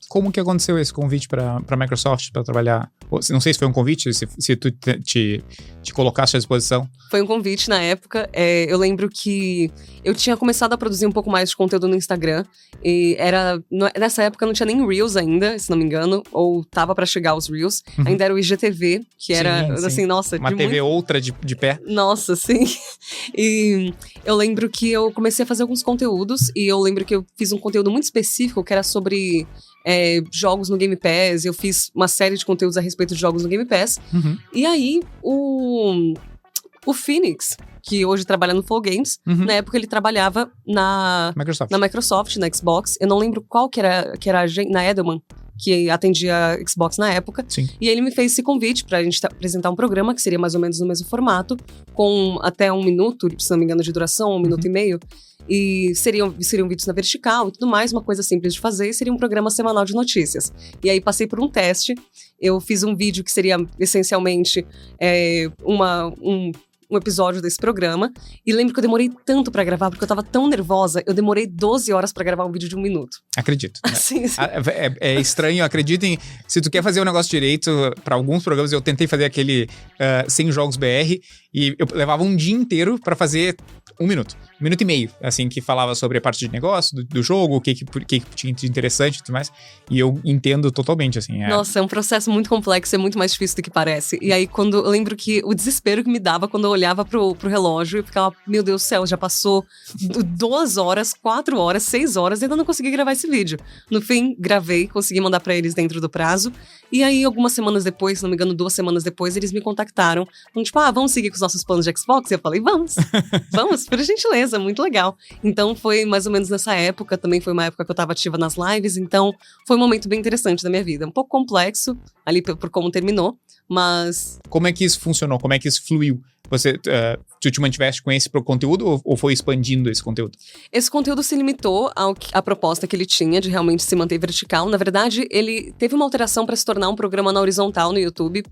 Como que aconteceu esse convite para a Microsoft para trabalhar? Não sei se foi um convite, se tu te colocaste à disposição. Foi um convite na época. Eu lembro que eu tinha começado a produzir um pouco mais de conteúdo no Instagram. E nessa época não tinha nem Reels ainda, se não me engano. Ou tava pra chegar os Reels. Ainda era o IGTV, que era, Sim. assim, nossa... Uma TV outra de pé. Nossa, sim. E eu lembro que eu comecei a fazer alguns conteúdos. E eu lembro que eu fiz um conteúdo muito específico, que era sobre... jogos no Game Pass. Eu fiz uma série de conteúdos a respeito de jogos no Game Pass. E aí, o Phoenix, que hoje trabalha no Flow Games, na época ele trabalhava na Microsoft, na Xbox. Eu não lembro qual que era na Edelman, que atendia a Xbox na época. Sim. E ele me fez esse convite pra gente apresentar um programa que seria mais ou menos no mesmo formato, com até 1 minuto, se não me engano, de duração, 1 minuto e meio. E seriam vídeos na vertical e tudo mais, uma coisa simples de fazer, e seria um programa semanal de notícias. E aí passei por um teste, eu fiz um vídeo que seria essencialmente um episódio desse programa, e lembro que eu demorei tanto pra gravar, porque eu tava tão nervosa, eu demorei 12 horas pra gravar um vídeo de 1 minuto. Acredito. Sim. É estranho, acreditem, se tu quer fazer um negócio direito, pra alguns programas eu tentei fazer aquele 100 jogos BR, e eu levava um dia inteiro pra fazer 1 minuto. 1 minuto e meio, assim, que falava sobre a parte de negócio do jogo, o que tinha de interessante e tudo mais. E eu entendo totalmente, assim. Nossa, é um processo muito complexo, é muito mais difícil do que parece. E aí, eu lembro que o desespero que me dava quando eu olhava pro relógio e ficava, meu Deus do céu, já passou 2 horas, 4 horas, 6 horas e ainda não consegui gravar esse vídeo. No fim, gravei, consegui mandar pra eles dentro do prazo. E aí, algumas semanas depois, se não me engano, 2 semanas depois, eles me contactaram. Então, tipo, vamos seguir com os nossos planos de Xbox? E eu falei, vamos, por gentileza, muito legal. Então, foi mais ou menos nessa época, também foi uma época que eu tava ativa nas lives, então foi um momento bem interessante da minha vida. Um pouco complexo, ali por como terminou, mas... Como é que isso funcionou? Como é que isso fluiu? Tu te mantiveste com esse conteúdo ou foi expandindo esse conteúdo? Esse conteúdo se limitou à proposta que ele tinha de realmente se manter vertical. Na verdade, ele teve uma alteração para se tornar um programa na horizontal no YouTube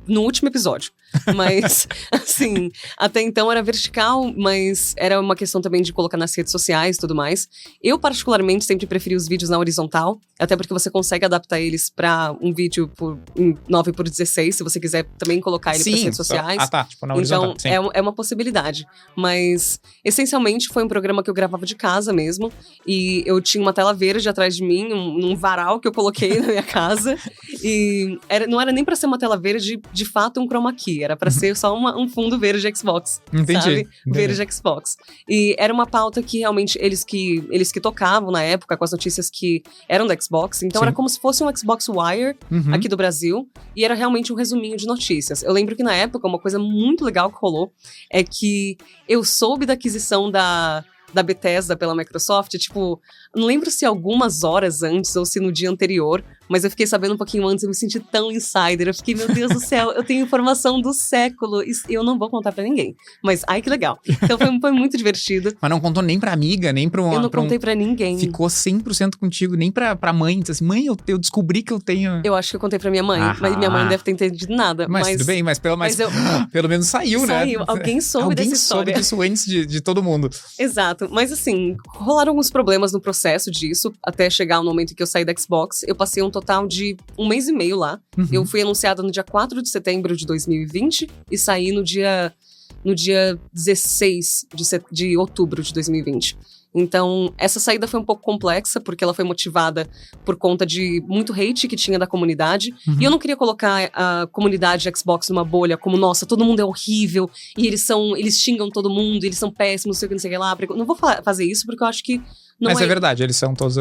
no último episódio. Mas, assim, até então era vertical, mas era uma questão também de colocar nas redes sociais e tudo mais. Eu, particularmente, sempre preferi os vídeos na horizontal, até porque você consegue adaptar eles para um vídeo em 9:16, se você quiser também colocar ele para as redes sociais. Tipo na horizontal. Então, é uma possibilidade. Mas, essencialmente, foi um programa que eu gravava de casa mesmo. E eu tinha uma tela verde atrás de mim, num varal que eu coloquei na minha casa. E não era nem pra ser uma tela verde, de fato, um chroma key. Era pra ser só um fundo verde Xbox. Entendi. Sabe? Verde Xbox. E era uma pauta que, realmente, eles que tocavam na época, com as notícias que eram da Xbox. Então, era como se fosse um Xbox Wire aqui do Brasil. E era realmente um resuminho de notícias. Eu lembro que, na época, uma coisa muito legal que rolou é que eu soube da aquisição da Bethesda pela Microsoft, tipo, não lembro se algumas horas antes ou se no dia anterior, mas eu fiquei sabendo um pouquinho antes, eu me senti tão insider, eu fiquei, meu Deus do céu, eu tenho informação do século, e eu não vou contar pra ninguém. Mas, ai, que legal. Então foi muito divertido. Mas não contou nem pra amiga, nem pra uma... Eu não contei pra ninguém. Ficou 100% contigo, nem pra mãe. Disse assim, mãe, eu descobri que eu tenho... Eu acho que eu contei pra minha mãe, mas minha mãe não deve ter entendido nada. Mas tudo bem, mas pelo menos saiu, né? Saiu, alguém soube dessa história. Alguém soube disso antes de todo mundo. Exato, mas assim, rolaram alguns problemas no processo disso, até chegar o momento em que eu saí da Xbox. Eu passei um total de 1 mês e meio lá. Eu fui anunciada no dia 4 de setembro de 2020 e saí no dia 16 de outubro de 2020. Então, essa saída foi um pouco complexa, porque ela foi motivada por conta de muito hate que tinha da comunidade. E eu não queria colocar a comunidade Xbox numa bolha como, nossa, todo mundo é horrível, e eles xingam todo mundo, eles são péssimos, não sei o que lá. Não vou fazer isso, porque eu acho que não Mas é verdade, eles são todos...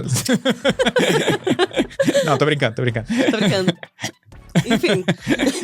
Não, tô brincando. Tô brincando. Enfim,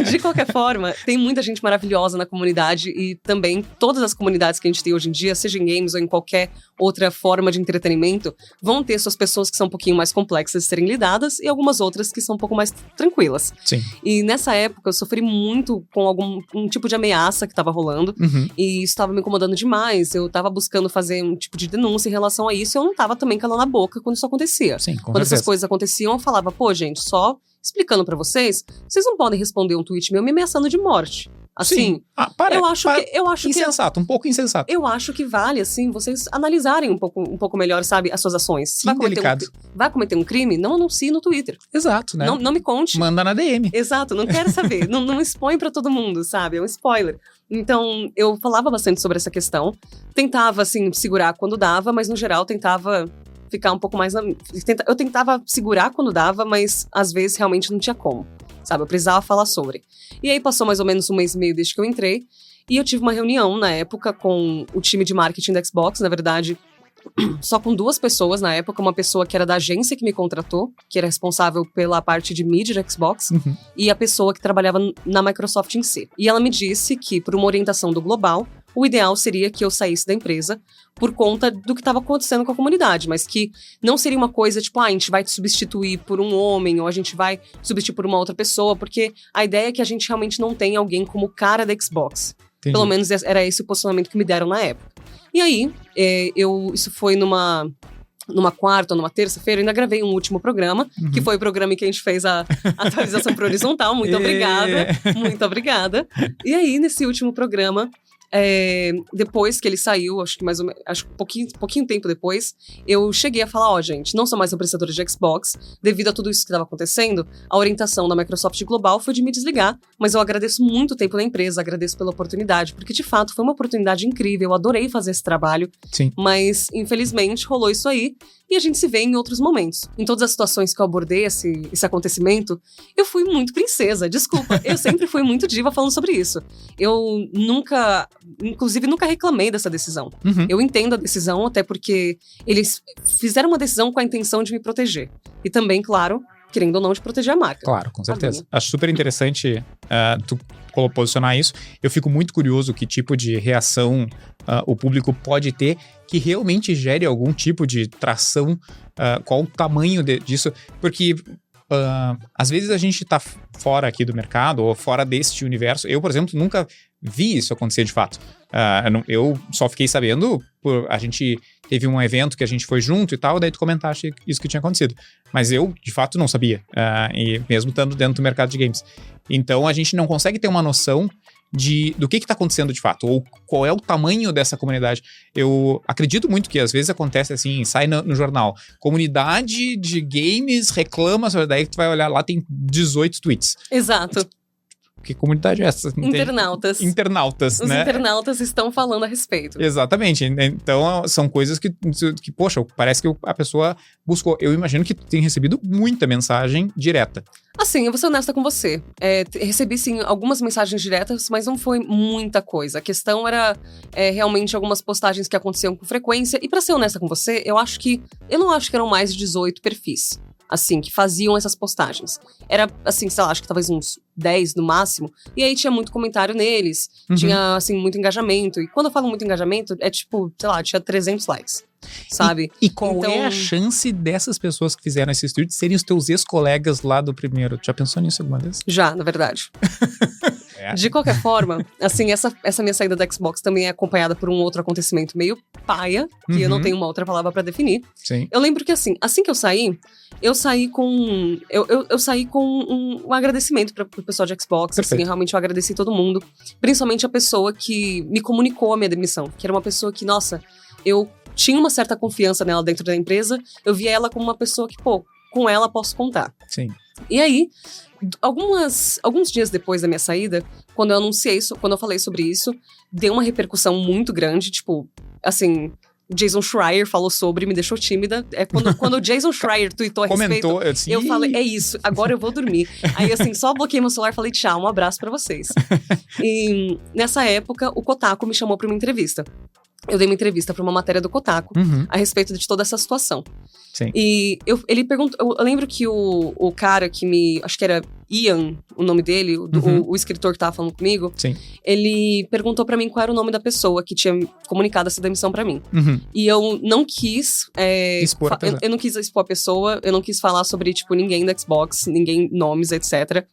de qualquer forma, tem muita gente maravilhosa na comunidade e também todas as comunidades que a gente tem hoje em dia, seja em games ou em qualquer outra forma de entretenimento, vão ter suas pessoas que são um pouquinho mais complexas de serem lidadas e algumas outras que são um pouco mais tranquilas. Sim. E nessa época eu sofri muito com um tipo de ameaça que tava rolando e isso tava me incomodando demais. Eu tava buscando fazer um tipo de denúncia em relação a isso e eu não tava também calando a boca quando isso acontecia. Sim, com quando certeza. Essas coisas aconteciam, eu falava, pô, gente, só explicando pra vocês não podem responder um tweet meu me ameaçando de morte. Assim, eu acho que insensato, um pouco insensato. Eu acho que vale, assim, vocês analisarem um pouco melhor, sabe, as suas ações. Sim, delicado. Vai cometer um crime? Não anuncie no Twitter. Exato, né? Não me conte. Manda na DM. Exato, não quero saber. não expõe pra todo mundo, sabe? É um spoiler. Então, eu falava bastante sobre essa questão. Tentava, assim, segurar quando dava, mas no geral tentava ficar um pouco mais... Eu tentava segurar quando dava, mas às vezes realmente não tinha como, sabe? Eu precisava falar sobre. E aí passou mais ou menos 1 mês e meio desde que eu entrei, e eu tive uma reunião na época com o time de marketing da Xbox, na verdade, só com 2 pessoas na época, uma pessoa que era da agência que me contratou, que era responsável pela parte de mídia da Xbox, e a pessoa que trabalhava na Microsoft em si. E ela me disse que, por uma orientação do Global, o ideal seria que eu saísse da empresa por conta do que estava acontecendo com a comunidade, mas que não seria uma coisa tipo, a gente vai te substituir por um homem, ou a gente vai te substituir por uma outra pessoa, porque a ideia é que a gente realmente não tem alguém como cara da Xbox. Entendi. Pelo menos era esse o posicionamento que me deram na época. E aí, isso foi numa quarta ou numa terça-feira, eu ainda gravei um último programa, que foi o programa em que a gente fez a atualização pro horizontal. Muito obrigada. Muito obrigada. E aí, nesse último programa, depois que ele saiu, acho que pouquinho tempo depois, eu cheguei a falar, gente, não sou mais apreciadora de Xbox, devido a tudo isso que estava acontecendo, a orientação da Microsoft Global foi de me desligar, mas eu agradeço muito o tempo da empresa, agradeço pela oportunidade, porque de fato foi uma oportunidade incrível, eu adorei fazer esse trabalho, Sim. Mas infelizmente rolou isso aí, e a gente se vê em outros momentos. Em todas as situações que eu abordei esse acontecimento, eu fui muito princesa, desculpa. Eu sempre fui muito diva falando sobre isso. Eu nunca reclamei dessa decisão. Eu entendo a decisão, até porque eles fizeram uma decisão com a intenção de me proteger. E também, claro, querendo ou não, de proteger a marca. Claro, com certeza. Acho super interessante tu posicionar isso. Eu fico muito curioso que tipo de reação o público pode ter que realmente gere algum tipo de tração, qual o tamanho disso, porque às vezes a gente tá fora aqui do mercado ou fora deste universo. Eu, por exemplo, nunca vi isso acontecer de fato. Eu só fiquei sabendo, a gente teve um evento que a gente foi junto e tal, daí tu comentaste isso que tinha acontecido. Mas eu, de fato, não sabia, e mesmo estando dentro do mercado de games. Então a gente não consegue ter uma noção do que está acontecendo de fato, ou qual é o tamanho dessa comunidade. Eu acredito muito que às vezes acontece assim, sai no jornal, comunidade de games reclama, daí tu vai olhar lá, tem 18 tweets. Exato. Que comunidade é essa? Internautas. Internautas, Os né? internautas estão falando a respeito. Exatamente. Então, são coisas que poxa, parece que a pessoa buscou. Eu imagino que tu tem recebido muita mensagem direta. Assim, eu vou ser honesta com você. Recebi, sim, algumas mensagens diretas, mas não foi muita coisa. A questão era realmente algumas postagens que aconteciam com frequência. E pra ser honesta com você, eu não acho que eram mais de 18 perfis, assim, que faziam essas postagens. Era, assim, sei lá, acho que talvez uns 10 no máximo. E aí tinha muito comentário neles, tinha, assim, muito engajamento. E quando eu falo muito engajamento, é tipo, sei lá, tinha 300 likes. Sabe? E qual é a chance dessas pessoas que fizeram esses tweets serem os teus ex-colegas lá do primeiro? Tu já pensou nisso alguma vez? Já, na verdade. De qualquer forma, assim, essa minha saída da Xbox também é acompanhada por um outro acontecimento meio paia, que eu não tenho uma outra palavra pra definir. Sim. Eu lembro que assim que eu saí com um agradecimento pro pessoal de Xbox. Perfeito. Assim, realmente eu agradeci todo mundo, principalmente a pessoa que me comunicou a minha demissão, que era uma pessoa que, nossa, eu tinha uma certa confiança nela dentro da empresa, eu via ela como uma pessoa que, com ela posso contar. Sim. E aí, alguns dias depois da minha saída, quando eu anunciei isso, quando eu falei sobre isso, deu uma repercussão muito grande, tipo, assim, Jason Schreier falou sobre, me deixou tímida. Quando o Jason Schreier tweetou a respeito, eu falei, é isso, agora eu vou dormir. Aí, assim, só bloqueei meu celular e falei, tchau, um abraço pra vocês. E nessa época, o Kotaku me chamou pra uma entrevista. Eu dei uma entrevista para uma matéria do Kotaku a respeito de toda essa situação. Sim. E ele perguntou. Eu lembro que o cara que acho que era Ian, o nome dele, o escritor que tava falando comigo. Sim. Ele perguntou para mim qual era o nome da pessoa que tinha comunicado essa demissão para mim. E eu não quis expor a pessoa. Eu não quis expor a pessoa, eu não quis falar sobre, tipo, ninguém da Xbox, ninguém, nomes, etc.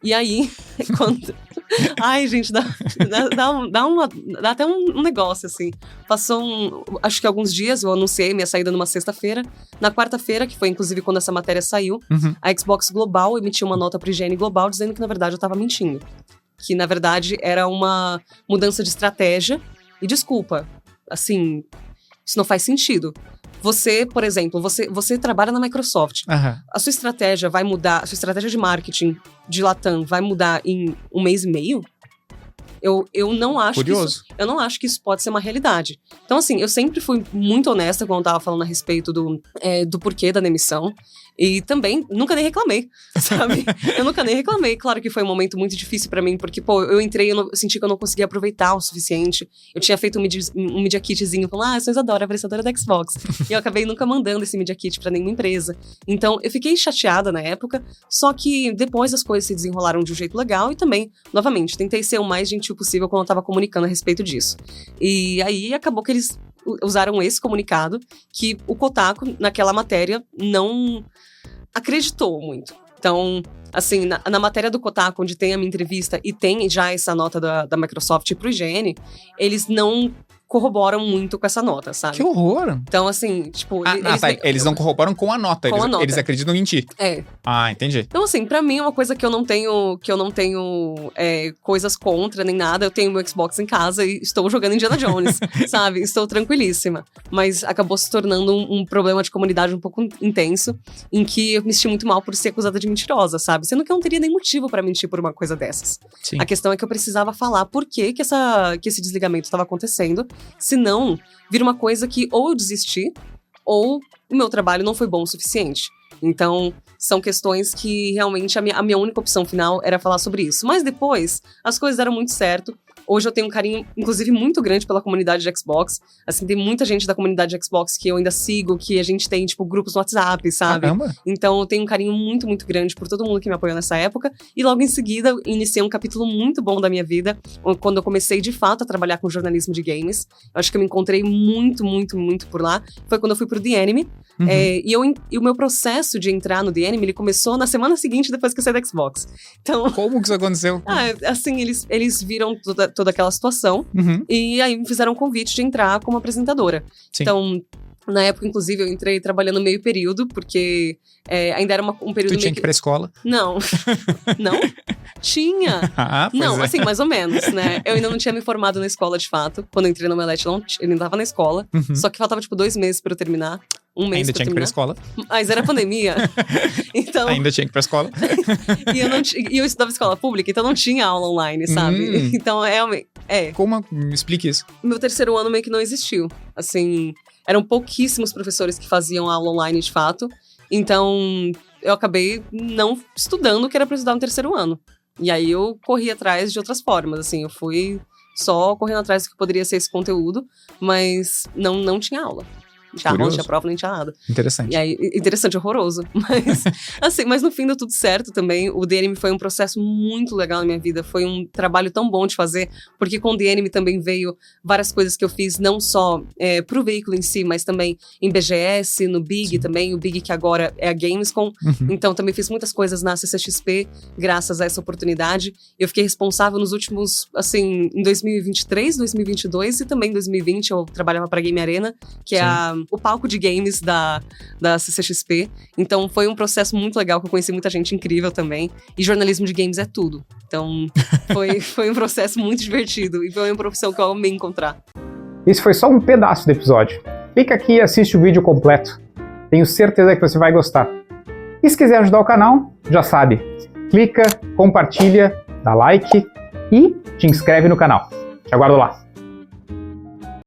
E aí, quando... Ai, gente, dá até um negócio, assim. Passou acho que alguns dias, eu anunciei minha saída numa sexta-feira. Na quarta-feira, que foi inclusive quando essa matéria saiu, a Xbox Global emitiu uma nota pro IGN Global dizendo que, na verdade, eu tava mentindo. que na verdade era uma mudança de estratégia. E desculpa, assim, isso não faz sentido. Você, por exemplo, você trabalha na Microsoft. A sua estratégia vai mudar, a sua estratégia de marketing de Latam vai mudar em 1 mês e meio? Eu não acho eu não acho que isso pode ser uma realidade. Então, assim, eu sempre fui muito honesta quando eu tava falando a respeito do porquê da demissão. E também, nunca nem reclamei, sabe? Eu nunca nem reclamei. Claro que foi um momento muito difícil pra mim, porque, pô, eu entrei e eu senti que eu não conseguia aproveitar o suficiente. Eu tinha feito um media kitzinho, falando, eu sou Isadora, apreciadora da Xbox. E eu acabei nunca mandando esse media kit pra nenhuma empresa. Então, eu fiquei chateada na época, só que depois as coisas se desenrolaram de um jeito legal e também, novamente, tentei ser o mais gentil possível quando eu tava comunicando a respeito disso. E aí, acabou que eles usaram esse comunicado, que o Kotaku, naquela matéria, não acreditou muito. Então, assim, na matéria do Kotaku, onde tem a minha entrevista e tem já essa nota da Microsoft pro IGN, eles não corroboram muito com essa nota, sabe? Que horror! Então, assim, tipo... Eles não corroboram com a nota. Com a nota. Eles acreditam em ti. É. Ah, entendi. Então, assim, pra mim é uma coisa que eu não tenho coisas contra, nem nada. Eu tenho meu Xbox em casa e estou jogando Indiana Jones, sabe? Estou tranquilíssima. Mas acabou se tornando um problema de comunidade um pouco intenso, em que eu me senti muito mal por ser acusada de mentirosa, sabe? Sendo que eu não teria nem motivo pra mentir por uma coisa dessas. Sim. A questão é que eu precisava falar por que esse desligamento estava acontecendo, senão vira uma coisa que ou eu desisti, ou o meu trabalho não foi bom o suficiente. Então, são questões que realmente a minha única opção final era falar sobre isso. Mas depois, as coisas deram muito certo. Hoje eu tenho um carinho, inclusive, muito grande pela comunidade de Xbox. Assim, tem muita gente da comunidade de Xbox que eu ainda sigo, que a gente tem, tipo, grupos no WhatsApp, sabe? Caramba. Então, eu tenho um carinho muito, muito grande por todo mundo que me apoiou nessa época. E logo em seguida, iniciei um capítulo muito bom da minha vida, quando eu comecei, de fato, a trabalhar com jornalismo de games. Eu acho que eu me encontrei muito, muito, muito por lá. Foi quando eu fui pro The Enemy. Uhum. E o meu processo de entrar no The Enemy, ele começou na semana seguinte, depois que eu saí da Xbox. Então... Como que isso aconteceu? Assim, eles viram toda aquela situação, Uhum. e aí me fizeram um convite de entrar como apresentadora. Sim. Então, na época, inclusive, eu entrei trabalhando meio período, porque ainda era um período Tu tinha que ir pra escola? Não. Não? Tinha. Pois Não, é. assim, mais ou menos, né? Eu ainda não tinha me formado na escola, de fato. Quando eu entrei no Omelete, eu ainda tava na escola. Uhum. Só que faltava, tipo, 2 meses pra eu terminar. 1 mês Ainda pra tinha que ir pra terminar. escola. Mas era pandemia. Então... Ainda tinha que ir pra escola. e eu estudava escola pública, então não tinha aula online, sabe? Então, Como? Me explique isso. Meu 3º ano meio que não existiu. Assim, eram pouquíssimos professores que faziam aula online, de fato. Então, eu acabei não estudando o que era pra estudar no 3º ano. E aí, eu corri atrás de outras formas, assim. Eu fui só correndo atrás do que poderia ser esse conteúdo, mas não tinha aula. Não tinha prova, nem tinha nada. Interessante. E aí, interessante, horroroso. Mas, assim, mas no fim deu tudo certo também. O The Enemy foi um processo muito legal na minha vida. Foi um trabalho tão bom de fazer, porque com o The Enemy também veio várias coisas que eu fiz, não só pro veículo em si, mas também em BGS, no Big. Sim. Também, o Big que agora é a Gamescom. Uhum. Então também fiz muitas coisas na CCXP, graças a essa oportunidade. Eu fiquei responsável nos últimos, assim, em 2023, 2022 e também em 2020 eu trabalhava pra Game Arena, que é o palco de games da CCXP. Então foi um processo muito legal, que eu conheci muita gente incrível também. E jornalismo de games é tudo. Então foi um processo muito divertido e foi uma profissão que eu amei encontrar. Esse foi só um pedaço do episódio. Clica aqui e assiste o vídeo completo. Tenho certeza que você vai gostar. E se quiser ajudar o canal, já sabe. Clica, compartilha, dá like e te inscreve no canal. Te aguardo lá.